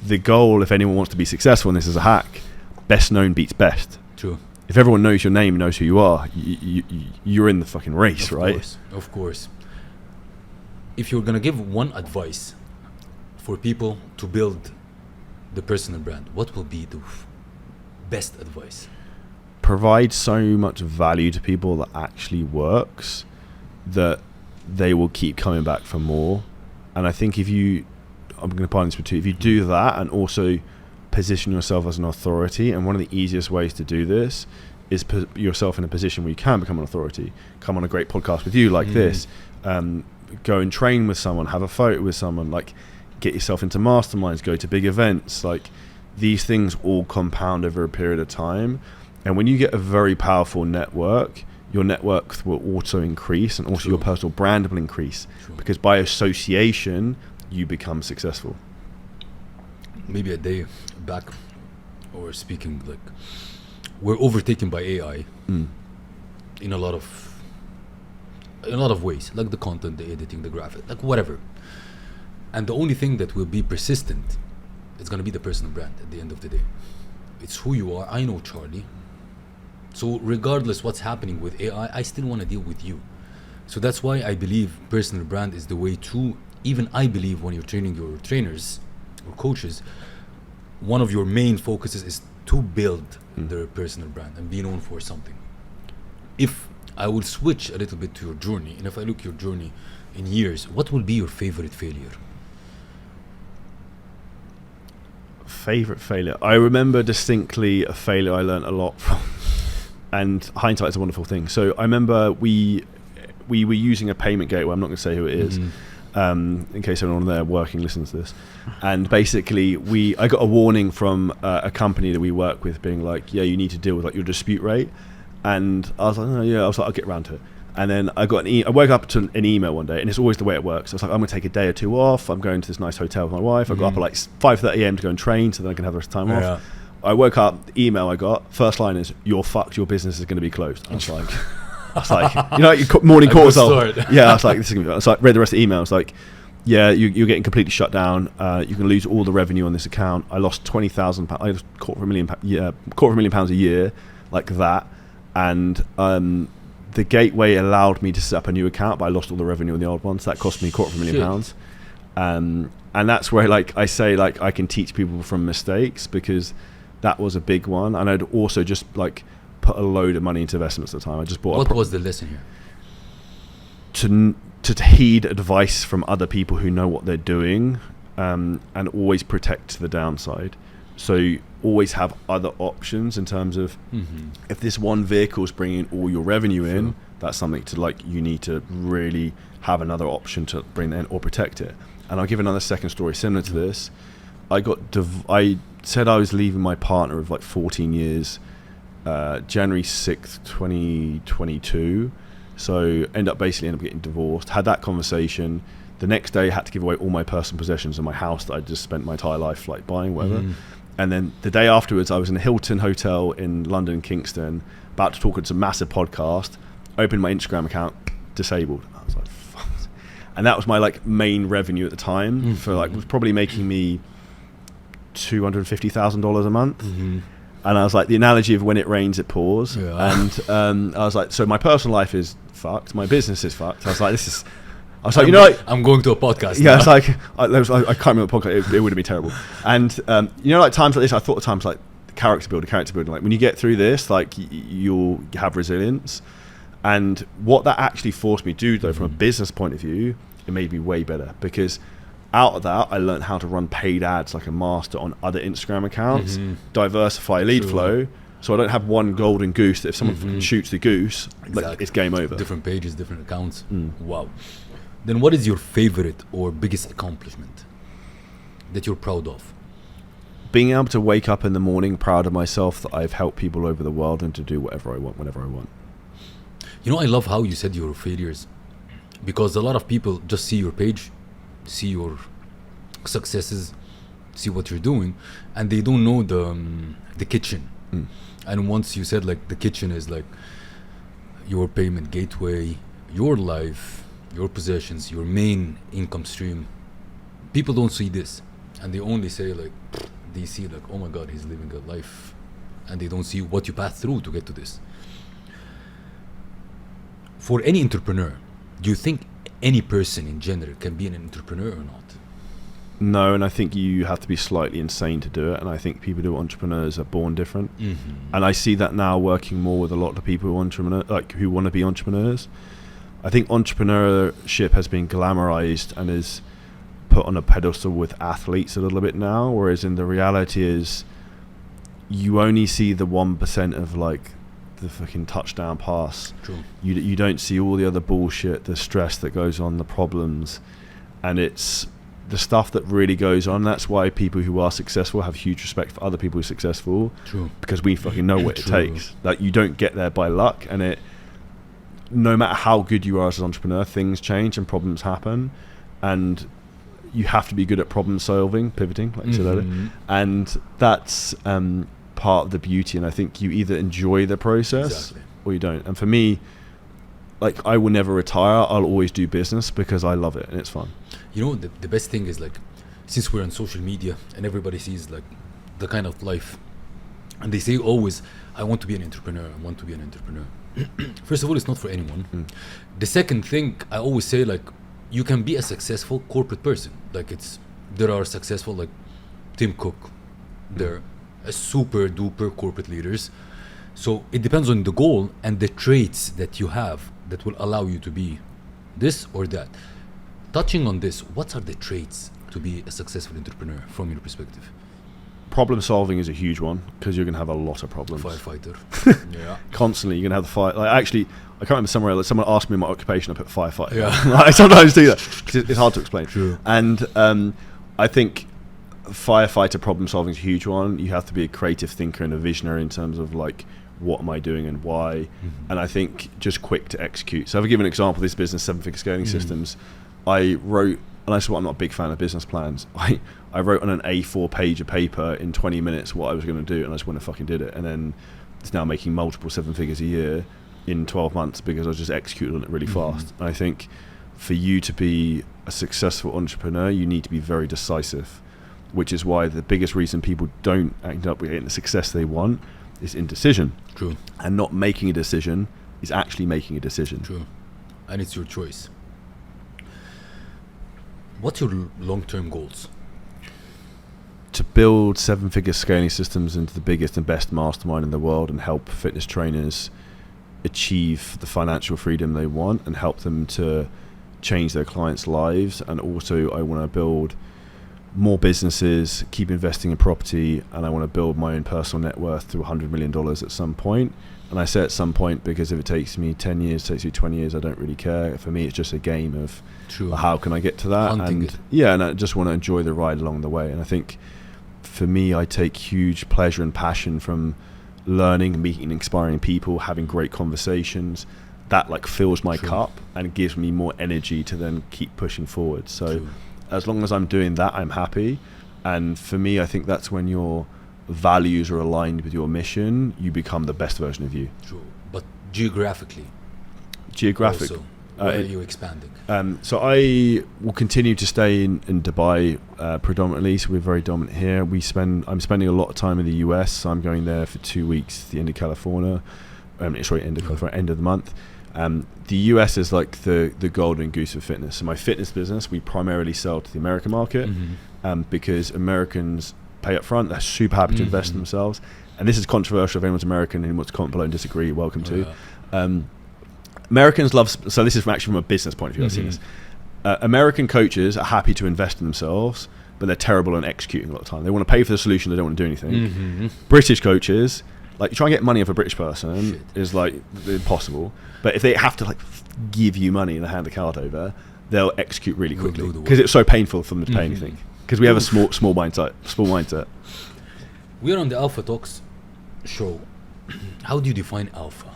the goal, if anyone wants to be successful, and this is a hack, best known beats best. True. If everyone knows your name, knows who you are, you're in the fucking race, right? Of course. If you're gonna give one advice for people to build the personal brand, what will be the best advice? Provide so much value to people that actually works that they will keep coming back for more. And I think I'm going to pardon this for two, if you do that and also position yourself as an authority, and one of the easiest ways to do this is put yourself in a position where you can become an authority, come on a great podcast with you like this, go and train with someone, have a photo with someone, like get yourself into masterminds, go to big events, like these things all compound over a period of time. And when you get a very powerful network, your network will also increase, and also your personal brand will increase, because by association you become successful. Maybe a day back, or speaking, like, we're overtaken by AI in a lot of ways, like the content, the editing, the graphic, like whatever. And the only thing that will be persistent is going to be the personal brand at the end of the day. It's who you are. I know Charlie. So regardless what's happening with AI, I still want to deal with you. So that's why I believe personal brand is the way to, even I believe when you're training your trainers or coaches, one of your main focuses is to build their personal brand and be known for something. If I will switch a little bit to your journey, and if I look at your journey in years, what will be your favorite failure? Favorite failure? I remember distinctly a failure I learned a lot from. And hindsight is a wonderful thing. So I remember we were using a payment gateway. I'm not going to say who it is, in case anyone there working listens to this. And basically, I got a warning from a company that we work with, being like, "Yeah, you need to deal with like your dispute rate." And I was like, "Oh, yeah." I was like, "I'll get around to it." And then I got I woke up to an email one day, and it's always the way it works. I was like, "I'm going to take a day or two off. I'm going to this nice hotel with my wife." I got up at like 5:30 a.m. to go and train, so then I can have the rest of the time off. I woke up, the email I got, first line is, "You're fucked, your business is going to be closed." I was like, you know, your morning cortisol. Yeah, I was like, this is going to be, so I read the rest of the email. I was like, yeah, you're getting completely shut down. You're going to lose all the revenue on this account. I lost £20,000. I lost £250,000 a year, like that. And the gateway allowed me to set up a new account, but I lost all the revenue on the old one. So that cost me £250,000. And that's where, like, I say, like, I can teach people from mistakes, because that was a big one. And I'd also just like put a load of money into investments at the time. I just bought. What was the lesson here? To heed advice from other people who know what they're doing, and always protect the downside. So you always have other options in terms of if this one vehicle is bringing all your revenue in, that's something to, like, you need to really have another option to bring that in or protect it. And I'll give another second story similar to this. I said I was leaving my partner of like 14 years, January 6th, 2022. So end up getting divorced. Had that conversation. The next day I had to give away all my personal possessions in my house that I'd just spent my entire life like buying, whatever. And then the day afterwards, I was in a Hilton hotel in London, Kingston, about to talk on some massive podcast. Opened my Instagram account, disabled. I was like, fuck. And that was my like main revenue at the time for like, was probably making me $250,000 a month. And I was like, the analogy of when it rains, it pours. Yeah. And I was like, so my personal life is fucked. My business is fucked. I was like, I'm going to a podcast. Yeah, now. it's like, I can't remember the podcast. It would have been terrible. And, like times like this, I thought of times like character building. Like when you get through this, like you'll have resilience. And what that actually forced me to do, though, from a business point of view, it made me way better, because out of that, I learned how to run paid ads like a master on other Instagram accounts, diversify lead flow, so I don't have one golden goose that if someone shoots the goose, like, it's game over. Different pages, different accounts. Wow. Then what is your favorite or biggest accomplishment that you're proud of? Being able to wake up in the morning proud of myself that I've helped people over the world and to do whatever I want, whenever I want. You know, I love how you said your failures, because a lot of people just see your page, see your successes, see what you're doing, and they don't know the kitchen. And once you said like the kitchen is like your payment gateway, your life, your possessions, your main income stream, people don't see this, and they only say like, they see like, oh my god, he's living a life, and they don't see what you passed through to get to this. For any entrepreneur, do you think any person in general can be an entrepreneur or not? No, and I think you have to be slightly insane to do it. And I think people who are entrepreneurs are born different. And I see that now working more with a lot of people who want to be entrepreneurs. I think entrepreneurship has been glamourised and is put on a pedestal with athletes a little bit now, whereas in the reality is you only see the 1% of like the fucking touchdown pass. True. You don't see all the other bullshit, the stress that goes on, the problems, and it's the stuff that really goes on. That's why people who are successful have huge respect for other people who are successful. True. Because we fucking know what it takes. Like you don't get there by luck, and no matter how good you are as an entrepreneur, things change and problems happen, and you have to be good at problem solving, pivoting, like you said earlier, and that's part of the beauty. And I think you either enjoy the process or you don't. And for me, like I will never retire. I'll always do business because I love it and it's fun. You know, the best thing is like, since we're on social media and everybody sees like the kind of life, and they say always, I want to be an entrepreneur, I want to be an entrepreneur. First of all, it's not for anyone. The second thing, I always say like, you can be a successful corporate person. Like there are successful like Tim Cook, they're a super duper corporate leaders. So it depends on the goal and the traits that you have that will allow you to be this or that. Touching on this, what are the traits to be a successful entrepreneur from your perspective? Problem solving is a huge one, because you're going to have a lot of problems. Firefighter. Yeah. Constantly, you're going to have the fight. Like actually, I can't remember somewhere, like someone asked me my occupation, I put firefighter. Yeah. I sometimes do that, because it's hard to explain. True. And I think firefighter problem solving is a huge one. You have to be a creative thinker and a visionary in terms of like, what am I doing and why? And I think just quick to execute. So I'll give an example. This business, 7-figure scaling systems, I wrote, and I said, well, I'm not a big fan of business plans. I wrote on an A4 page of paper in 20 minutes what I was going to do, and I just went and fucking did it. And then it's now making multiple 7 figures a year in 12 months because I just executed on it really fast. And I think for you to be a successful entrepreneur, you need to be very decisive, which is why the biggest reason people don't end up getting the success they want is indecision. True. And not making a decision is actually making a decision. True. And it's your choice. What's your long-term goals? To build 7-figure scaling systems into the biggest and best mastermind in the world and help fitness trainers achieve the financial freedom they want and help them to change their clients' lives. And also I want to build more businesses, keep investing in property, and I want to build my own personal net worth to $100 million at some point. And I say at some point because if it takes me 10 years, takes you 20 years, I don't really care. For me, it's just a game of how can I get to that? And I just want to enjoy the ride along the way. And I think for me, I take huge pleasure and passion from learning, meeting, inspiring people, having great conversations. That like fills my cup and gives me more energy to then keep pushing forward. So as long as I'm doing that, I'm happy. And for me, I think that's when your values are aligned with your mission, you become the best version of you. True. But geographically, geographic. Also, where are you expanding? So I will continue to stay in Dubai predominantly. So we're very dominant here. I'm spending a lot of time in the US. So I'm going there for 2 weeks, the end of California. End of the month. The US is like the golden goose of fitness. So my fitness business, we primarily sell to the American market, because Americans pay up front. They're super happy to invest in themselves. And this is controversial. If anyone's American and wants to comment below and disagree, you're welcome to. Americans love, so this is from a business point of view, I've seen this. American coaches are happy to invest in themselves, but they're terrible at executing a lot of time. They want to pay for the solution, they don't want to do anything. British coaches, like, you try and get money off a British person is like impossible. But if they have to like give you money and hand the card over, they'll execute really quickly because it's so painful for them to pay anything. Because we have a small mindset. We're on the Alpha Talks show. How do you define alpha?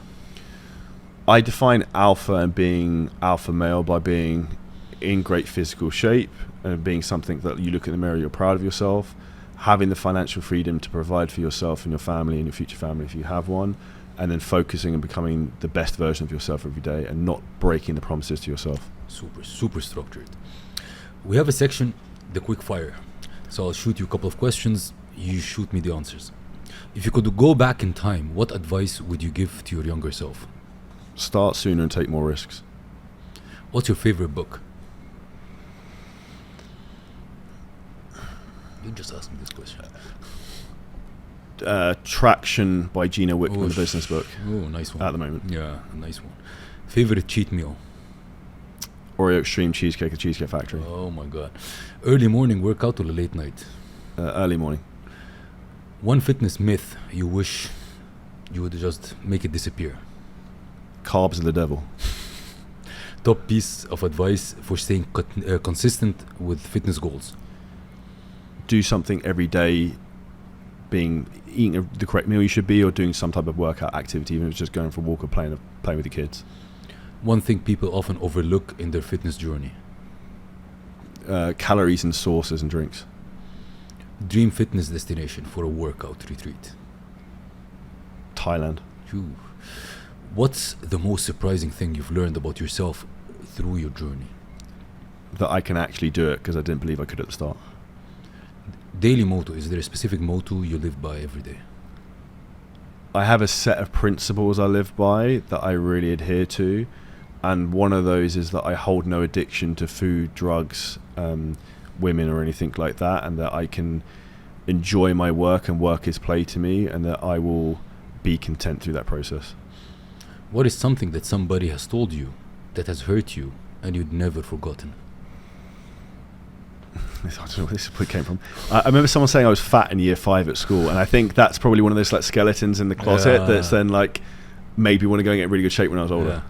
I define alpha and being alpha male by being in great physical shape and being something that you look in the mirror, you're proud of yourself, having the financial freedom to provide for yourself and your family and your future family if you have one, and then focusing and becoming the best version of yourself every day and not breaking the promises to yourself. Super structured. We have a section, the Quickfire. So I'll shoot you a couple of questions, you shoot me the answers. If you could go back in time, what advice would you give to your younger self? Start sooner and take more risks. What's your favorite book? You just asked me this question. Traction by Gino Wickman, the business book. Oh, nice one. At the moment. Yeah, a nice one. Favorite cheat meal? Oreo Extreme Cheesecake at Cheesecake Factory. Oh my god. Early morning workout or late night? Early morning. One fitness myth you wish you would just make it disappear? Carbs are the devil. Top piece of advice for staying consistent with fitness goals? Do something every day, eating the correct meal you should be, or doing some type of workout activity, even if it's just going for a walk or playing with your kids. One thing people often overlook in their fitness journey? Calories and sauces and drinks. Dream fitness destination for a workout retreat? Thailand. Phew. What's the most surprising thing you've learned about yourself through your journey? That I can actually do it because I didn't believe I could at the start. Daily motto. Is there a specific motto you live by every day? I have a set of principles I live by that I really adhere to. And one of those is that I hold no addiction to food, drugs, women or anything like that. And that I can enjoy my work and work is play to me. And that I will be content through that process. What is something that somebody has told you that has hurt you and you'd never forgotten? I don't know where this came from. I remember someone saying I was fat in year 5 at school, and I think that's probably one of those like skeletons in the closet that's then like made me want to go and get in really good shape when I was older.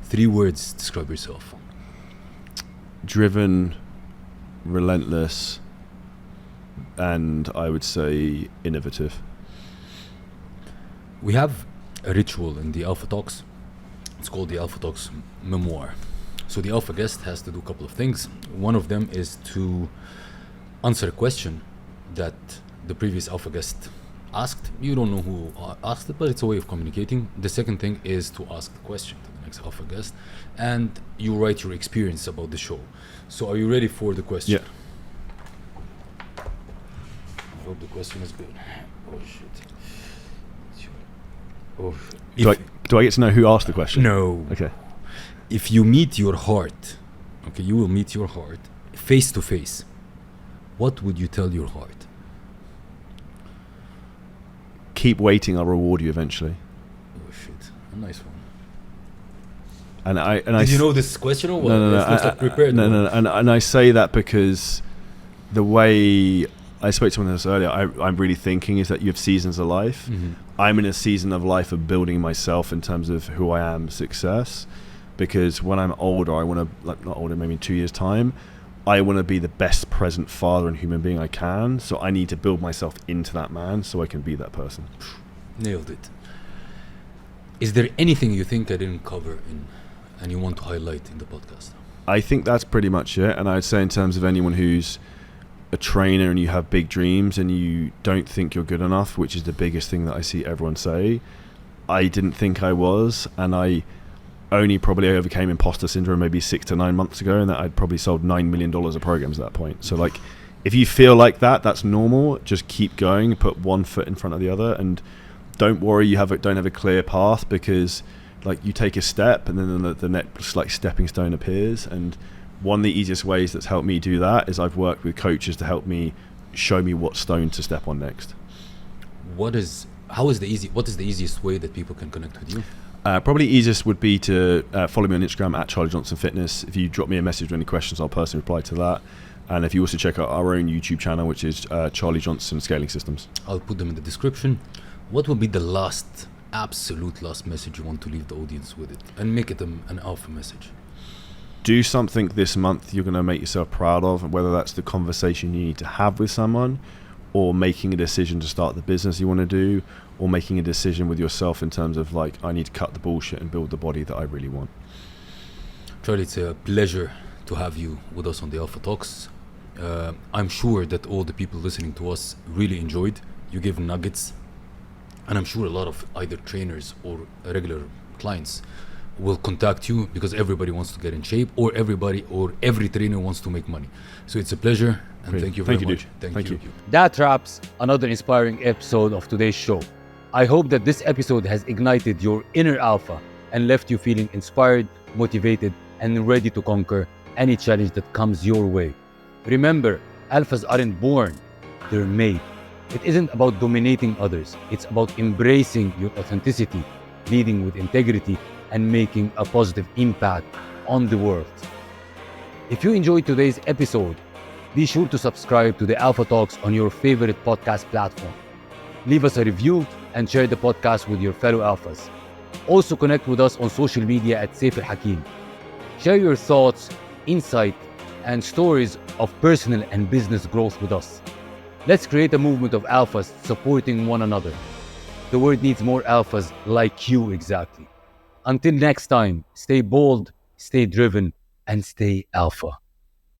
3 words describe yourself. Driven, relentless, and I would say innovative. We have a ritual in the Alpha Talks. It's called the Alpha Talks Memoir. So the Alpha guest has to do a couple of things. One of them is to answer a question that the previous Alpha guest asked. You don't know who asked it, but it's a way of communicating. The second thing is to ask the question to the next Alpha guest, and you write your experience about the show. So are you ready for the question? Yeah. I hope the question is good. Oh shit. Oh. Do I get to know who asked the question? No. Okay. If you meet your heart, okay, you will meet your heart face to face, what would you tell your heart? Keep waiting, I'll reward you eventually. Oh shit, a nice one. Did you know this question or what? No. Prepared. No. And I say that because the way I spoke to someone else earlier, I'm really thinking is that you have seasons of life. Mm-hmm. I'm in a season of life of building myself in terms of who I am, success. Because when I'm older, I want to, like not older, maybe in 2 years' time, I want to be the best present father and human being I can. So I need to build myself into that man so I can be that person. Nailed it. Is there anything you think I didn't cover and you want to highlight in the podcast? I think that's pretty much it. And I'd say in terms of anyone who's a trainer and you have big dreams and you don't think you're good enough, which is the biggest thing that I see everyone say, I didn't think I was, and I only probably overcame imposter syndrome maybe 6 to 9 months ago, and that I'd probably sold $9 million of programs at that point. So like, if you feel like that, that's normal. Just keep going, put one foot in front of the other, and don't worry you don't have a clear path, because like you take a step and then the next like stepping stone appears. And one of the easiest ways that's helped me do that is I've worked with coaches to help me show me what stone to step on next. What is the easiest way that people can connect with you? Probably easiest would be to follow me on Instagram at Charlie Johnson Fitness. If you drop me a message with any questions, I'll personally reply to that. And if you also check out our own YouTube channel, which is Charlie Johnson Scaling Systems. I'll put them in the description. What will be the absolute last message you want to leave the audience with it, and make it an alpha message? Do something this month you're going to make yourself proud of, whether that's the conversation you need to have with someone, or making a decision to start the business you want to do, or making a decision with yourself in terms of like, I need to cut the bullshit and build the body that I really want. Charlie, it's a pleasure to have you with us on the Alpha Talks. I'm sure that all the people listening to us really enjoyed. You gave nuggets, and I'm sure a lot of either trainers or regular clients will contact you, because everybody wants to get in shape, or every trainer wants to make money. So it's a pleasure, and Great. Thank you very much. Dude. Thank you. That wraps another inspiring episode of today's show. I hope that this episode has ignited your inner alpha and left you feeling inspired, motivated, and ready to conquer any challenge that comes your way. Remember, alphas aren't born, they're made. It isn't about dominating others, it's about embracing your authenticity, leading with integrity, and making a positive impact on the world. If you enjoyed today's episode, be sure to subscribe to the Alpha Talks on your favorite podcast platform. Leave us a review and share the podcast with your fellow alphas. Also connect with us on social media at Seif Hakim. Share your thoughts, insight, and stories of personal and business growth with us. Let's create a movement of alphas supporting one another. The world needs more alphas like you exactly. Until next time, stay bold, stay driven, and stay alpha.